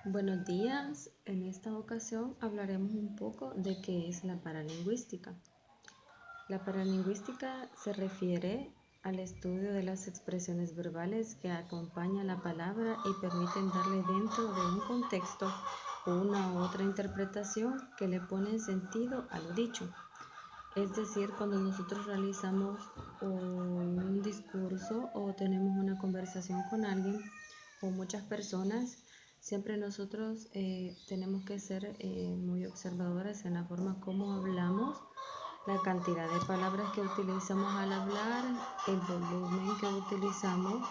Buenos días, en esta ocasión hablaremos un poco de qué es la paralingüística. La paralingüística se refiere al estudio de las expresiones verbales que acompañan la palabra y permiten darle dentro de un contexto una u otra interpretación que le pone sentido a lo dicho. Es decir, cuando nosotros realizamos un discurso o tenemos una conversación con alguien o muchas personas, siempre nosotros tenemos que ser muy observadores en la forma como hablamos, la cantidad de palabras que utilizamos al hablar, el volumen que utilizamos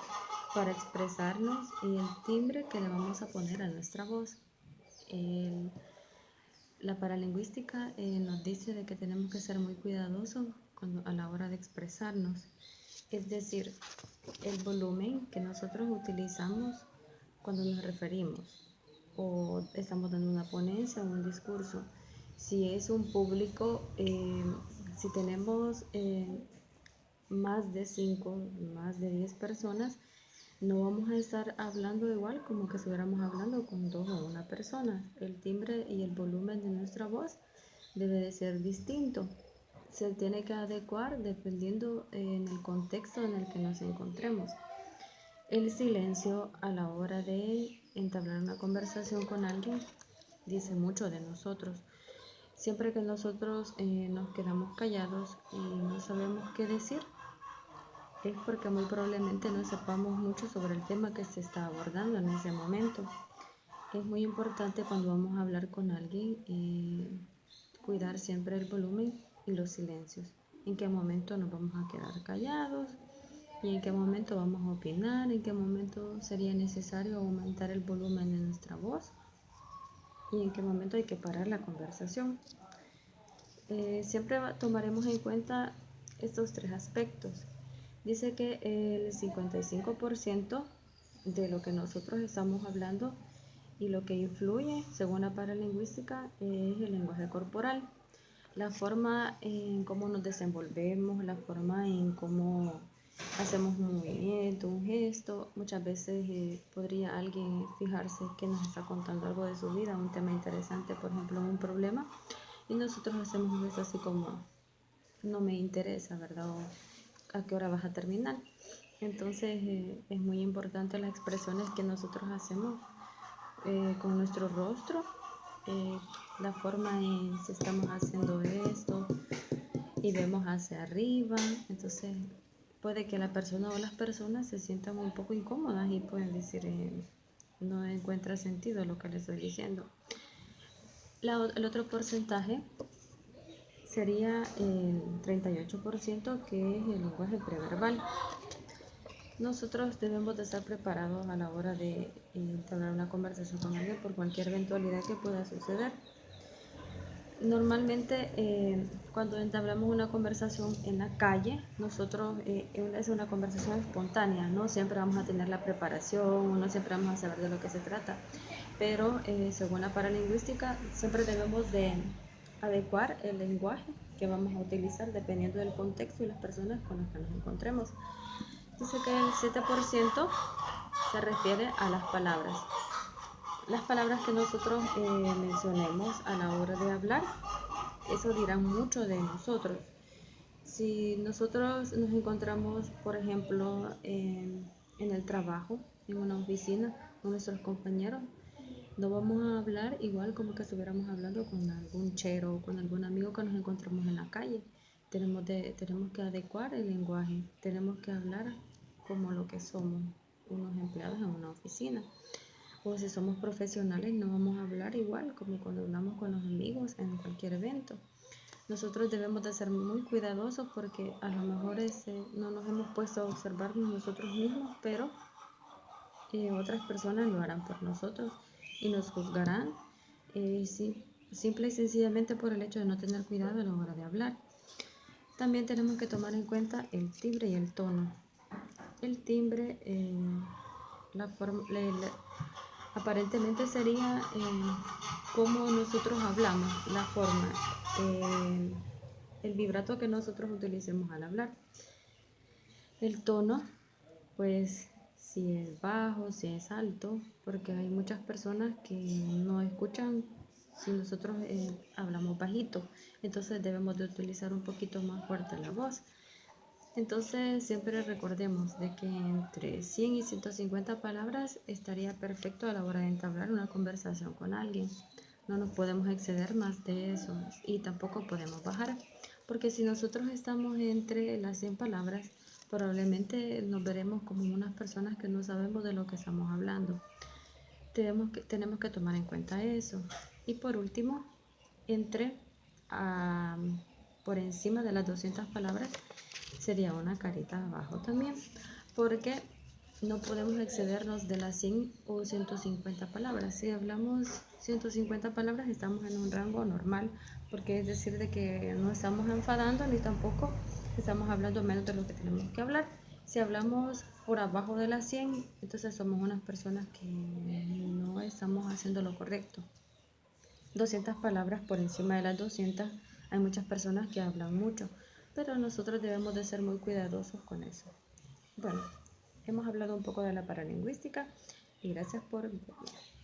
para expresarnos y el timbre que le vamos a poner a nuestra voz. La paralingüística nos dice de que tenemos que ser muy cuidadosos a la hora de expresarnos. Es decir, el volumen que nosotros utilizamos cuando nos referimos o estamos dando una ponencia o un discurso. Si es un público, si tenemos más de 5, más de 10 personas, no vamos a estar hablando igual como que estuviéramos hablando con 2 o una persona. El timbre y el volumen de nuestra voz debe de ser distinto. Se tiene que adecuar dependiendo en el contexto en el que nos encontremos. El silencio a la hora de entablar una conversación con alguien dice mucho de nosotros. Siempre que nosotros nos quedamos callados y no sabemos qué decir, es porque muy probablemente no sepamos mucho sobre el tema que se está abordando en ese momento. Es muy importante cuando vamos a hablar con alguien cuidar siempre el volumen y los silencios. En qué momento nos vamos a quedar callados y en qué momento vamos a opinar, en qué momento sería necesario aumentar el volumen de nuestra voz y en qué momento hay que parar la conversación. Siempre tomaremos en cuenta estos 3 aspectos. Dice que el 55% de lo que nosotros estamos hablando y lo que influye, según la paralingüística, es el lenguaje corporal. La forma en cómo nos desenvolvemos, la forma en cómo hacemos un movimiento, un gesto. Muchas veces podría alguien fijarse que nos está contando algo de su vida, un tema interesante, por ejemplo, un problema, y nosotros hacemos un gesto así como, no me interesa, ¿verdad? O a qué hora vas a terminar. Entonces es muy importante las expresiones que nosotros hacemos con nuestro rostro, la forma en si estamos haciendo esto y vemos hacia arriba. Entonces puede que la persona o las personas se sientan un poco incómodas y pueden decir no encuentra sentido lo que le estoy diciendo. El otro porcentaje sería el 38%, que es el lenguaje preverbal. Nosotros debemos de estar preparados a la hora de entablar una conversación con alguien por cualquier eventualidad que pueda suceder. Normalmente cuando entablamos una conversación en la calle, nosotros es una conversación espontánea, no siempre vamos a tener la preparación, no siempre vamos a saber de lo que se trata, pero según la paralingüística siempre debemos de adecuar el lenguaje que vamos a utilizar dependiendo del contexto y las personas con las que nos encontremos. Dice que el 7% se refiere a las palabras. Las palabras que nosotros mencionemos a la hora de hablar, eso dirá mucho de nosotros. Si nosotros nos encontramos, por ejemplo, en el trabajo, en una oficina, con nuestros compañeros, no vamos a hablar igual como que estuviéramos hablando con algún chero o con algún amigo que nos encontramos en la calle. Tenemos que adecuar el lenguaje, tenemos que hablar como lo que somos, unos empleados en una oficina. O si somos profesionales, no vamos a hablar igual como cuando hablamos con los amigos en cualquier evento. Nosotros debemos de ser muy cuidadosos porque a lo mejor no nos hemos puesto a observarnos nosotros mismos, pero otras personas lo harán por nosotros y nos juzgarán simple y sencillamente por el hecho de no tener cuidado a la hora de hablar. También tenemos que tomar en cuenta el timbre y el tono. El timbre, aparentemente sería cómo nosotros hablamos, la forma, el vibrato que nosotros utilicemos al hablar. El tono, pues si es bajo, si es alto, porque hay muchas personas que no escuchan si nosotros hablamos bajito, entonces debemos de utilizar un poquito más fuerte la voz. Entonces siempre recordemos de que entre 100 y 150 palabras estaría perfecto a la hora de entablar una conversación con alguien. No nos podemos exceder más de eso y tampoco podemos bajar, porque si nosotros estamos entre las 100 palabras, probablemente nos veremos como unas personas que no sabemos de lo que estamos hablando. Tenemos que tomar en cuenta eso. Y por último, entre por encima de las 200 palabras sería una carita abajo también, porque no podemos excedernos de las 100 o 150 palabras. Si hablamos 150 palabras, estamos en un rango normal, porque es decir, de que no estamos enfadando ni tampoco estamos hablando menos de lo que tenemos que hablar. Si hablamos por abajo de las 100, entonces somos unas personas que no estamos haciendo lo correcto. 200 palabras por encima de las 200, hay muchas personas que hablan mucho, pero nosotros debemos de ser muy cuidadosos con eso. Bueno, hemos hablado un poco de la paralingüística y gracias por verme.